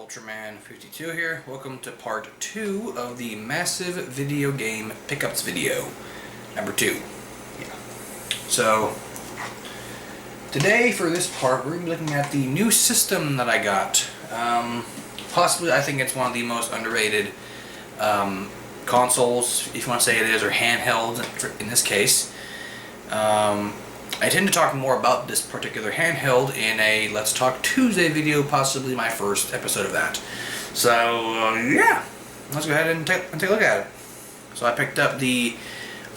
Ultraman52 here. Welcome to part 2 of the massive video game pickups video. Number 2. Yeah. So, today for this part we're going to be looking at the new system that I got. Possibly I think it's one of the most underrated consoles, if you want to say it is, or handheld in this case. I tend to talk more about this particular handheld in a Let's Talk Tuesday video, possibly my first episode of that. So, yeah, let's go ahead and take a look at it. So I picked up the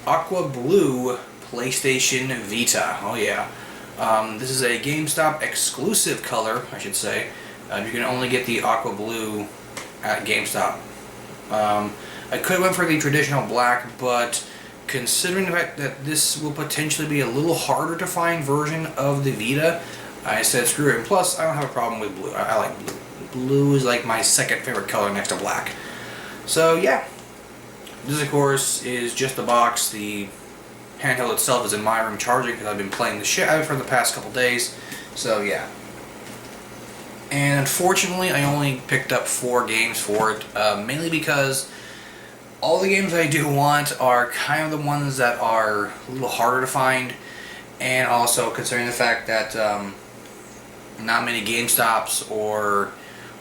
Aqua Blue PlayStation Vita. Oh yeah. This is a GameStop exclusive color, I should say. You can only get the Aqua Blue at GameStop. I could have went for the traditional black, but considering the fact that this will potentially be a little harder to find version of the Vita, I said screw it. And plus, I don't have a problem with blue. I like blue. Blue is like my second favorite color next to black. So yeah, this of course is just the box. The handheld itself is in my room charging because I've been playing the shit out of it for the past couple days. So yeah. And unfortunately, I only picked up 4 games for it, mainly because all the games I do want are kind of the ones that are a little harder to find, and also considering the fact that not many GameStops or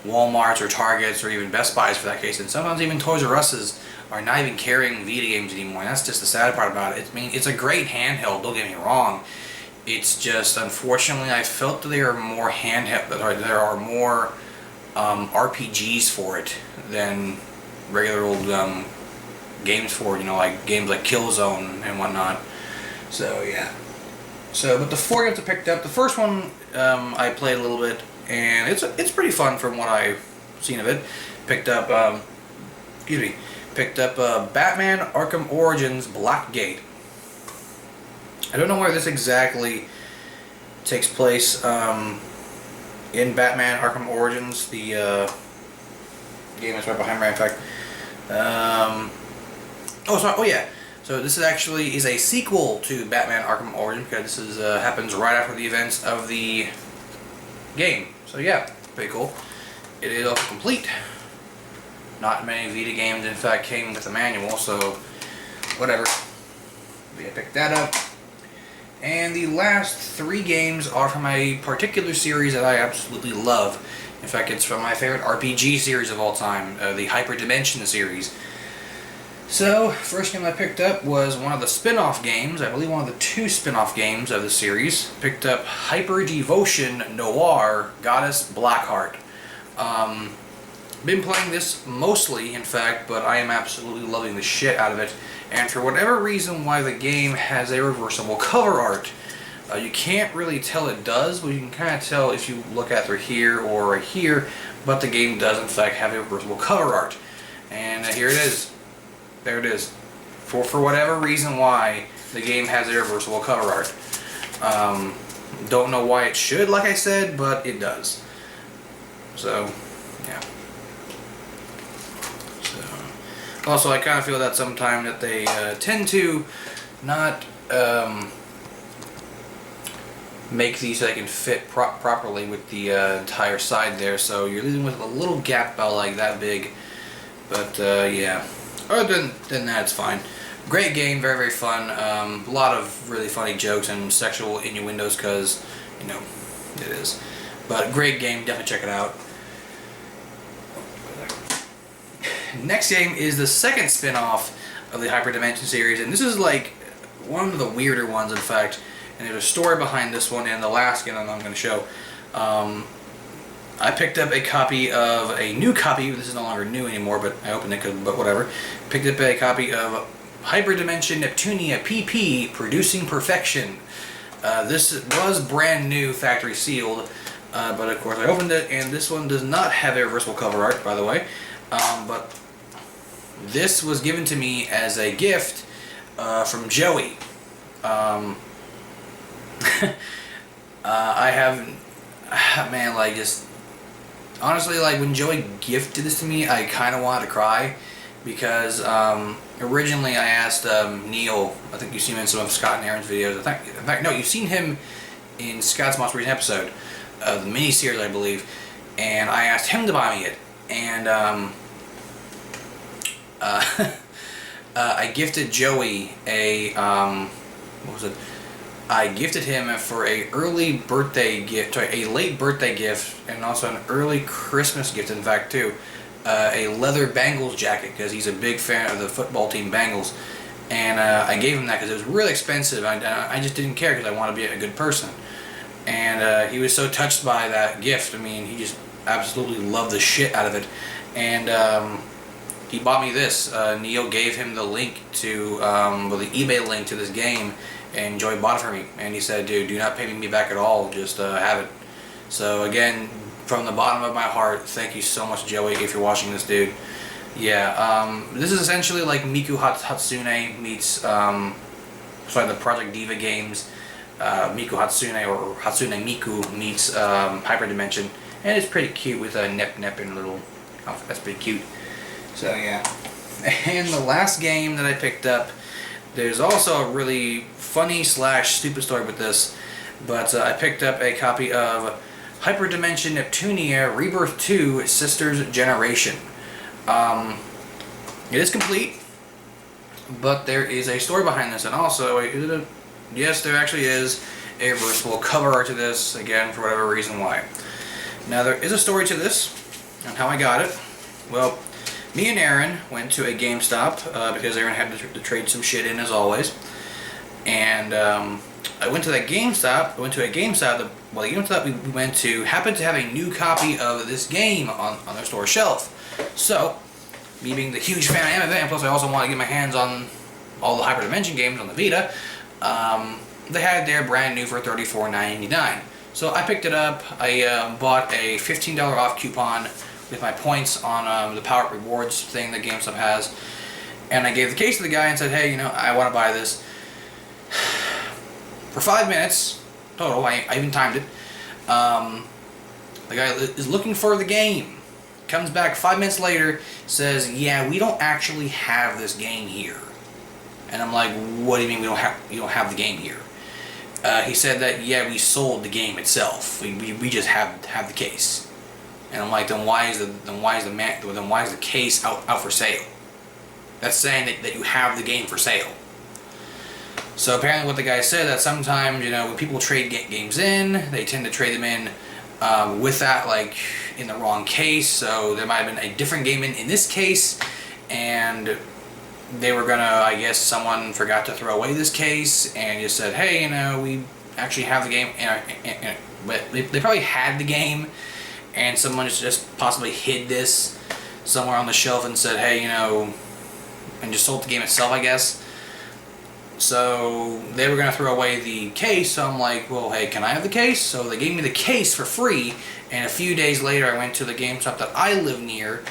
Walmarts or Targets or even Best Buys for that case, and sometimes even Toys R Us's are not even carrying Vita games anymore. And that's just the sad part about it. I mean, it's a great handheld, don't get me wrong. It's just, unfortunately, I felt that there are more handheld, there are more RPGs for it than regular old games for it, you know, like games like Killzone and whatnot. So yeah. So, but the 4 games I picked up, the first one I played a little bit, and it's pretty fun from what I've seen of it. Picked up Batman Arkham Origins Blackgate. I don't know where this exactly takes place in Batman Arkham Origins. The game is right behind me, in fact. Oh yeah. So this is a sequel to Batman Arkham Origins, because this is happens right after the events of the game. So yeah, pretty cool. It is also complete. Not many Vita games, in fact, came with a manual, so whatever. I picked that up. And the last 3 games are from a particular series that I absolutely love. In fact, it's from my favorite RPG series of all time, the Hyper Dimension series. So, first game I picked up was one of the spin-off games, I believe one of the 2 spin-off games of the series. Picked up Hyper Devotion Noir Goddess Blackheart. Been playing this mostly, in fact, but I am absolutely loving the shit out of it. And for whatever reason why the game has a reversible cover art. You can't really tell it does, but you can kind of tell if you look at it here or right here, but the game does in fact have a reversible cover art. And here it is. There it is. For whatever reason why the game has a reversible cover art. Don't know why it should, like I said, but it does. So, yeah. So, also, I kind of feel that sometimes that they tend to not make these so they can fit properly with the entire side there. So you're leaving with a little gap about like that big. But yeah. Other than that, it's fine. Great game, very, very fun. A lot of really funny jokes and sexual innuendos, because, you know, it is. But great game, definitely check it out. Next game is the second spin-off of the Hyper Dimension series, and this is like one of the weirder ones, in fact. And there's a story behind this one and the last game that I'm going to show. I picked up a copy of a new copy. This is no longer new anymore, but I opened it, but whatever. Picked up a copy of Hyper Dimension Neptunia PP Producing Perfection. This was brand new, factory sealed, but of course I opened it, and this one does not have a reversible cover art, by the way. But this was given to me as a gift from Joey. I have, man, like, just honestly, like, when Joey gifted this to me, I kind of wanted to cry, because originally I asked Neil, I think you've seen him in some of Scott and Aaron's videos, in fact, no, you've seen him in Scott's most recent episode of the mini-series, I believe, and I asked him to buy me it, and I gifted Joey a what was it? I gifted him for a early birthday gift, sorry, a late birthday gift, and also an early Christmas gift, in fact, too. A leather Bengals jacket, because he's a big fan of the football team Bengals. And I gave him that because it was really expensive. I just didn't care because I want to be a good person. And he was so touched by that gift. I mean, he just absolutely loved the shit out of it. And he bought me this. Neil gave him the link to, well, the eBay link to this game. And Joey bought it for me, and he said, dude, do not pay me back at all, just have it. So again, from the bottom of my heart, thank you so much, Joey, if you're watching this, dude. Yeah, this is essentially like Miku Hatsune meets, the Project Diva games, Miku Hatsune, or Hatsune Miku meets Hyperdimension, and it's pretty cute with a Nep and a little outfit. That's pretty cute. So yeah, and the last game that I picked up, there's also a really funny / stupid story with this, but I picked up a copy of Hyperdimension Neptunia Rebirth 2 Sisters Generation. It is complete, but there is a story behind this, and also, yes, there actually is a reversible cover art to this, again, for whatever reason why. Now, there is a story to this, and how I got it. Well, me and Aaron went to a GameStop, because Aaron had to trade some shit in, as always. And I went to that GameStop. The GameStop we went to happened to have a new copy of this game on their store shelf. So, me being the huge fan I am of it, and plus I also want to get my hands on all the Hyperdimension games on the Vita, they had it there brand new for $34.99. So I picked it up. I bought a $15 off coupon with my points on the Power Up Rewards thing that GameStop has. And I gave the case to the guy and said, hey, I want to buy this. For 5 minutes total, I even timed it, the guy is looking for the game. Comes back 5 minutes later, says, yeah, we don't actually have this game here. And I'm like, what do you mean you don't have the game here? He said that, yeah, we sold the game itself. We just have the case. And I'm like, then why is the case out for sale? That's saying that you have the game for sale. So apparently what the guy said, that sometimes, when people trade games in, they tend to trade them in with that, like, in the wrong case. So there might have been a different game in this case, and they were gonna, I guess someone forgot to throw away this case, and just said, hey, we actually have the game, but they probably had the game, and someone just possibly hid this somewhere on the shelf and said, hey, and just sold the game itself, I guess. So they were going to throw away the case, so I'm like, well, hey, can I have the case? So they gave me the case for free, and a few days later I went to the GameStop that I live near,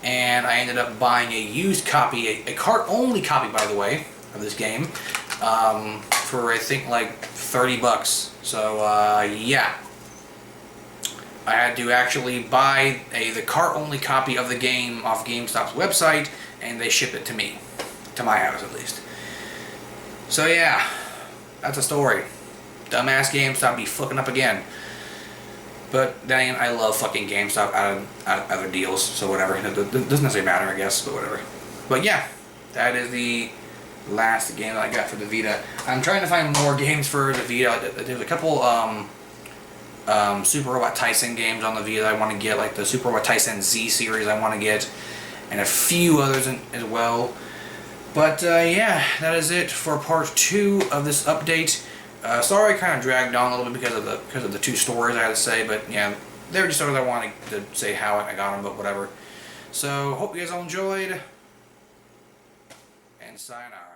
and I ended up buying a used copy, a cart-only copy, by the way, of this game, for I think like $30. So, yeah. I had to actually buy the cart-only copy of the game off GameStop's website, and they ship it to me. To my house, at least. So yeah, that's a story. Dumbass GameStop be fucking up again. But then again, I love fucking GameStop out of other deals, so whatever. It doesn't necessarily matter, I guess, but whatever. But yeah, that is the last game that I got for the Vita. I'm trying to find more games for the Vita. There's a couple Super Robot Tyson games on the Vita I want to get, like the Super Robot Tyson Z series I want to get, and a few others as well. But yeah, that is it for part 2 of this update. Sorry I kind of dragged on a little bit because of the 2 stories I had to say, but yeah, they were just stories I wanted to say how I got them, but whatever. So, hope you guys all enjoyed, and sayonara.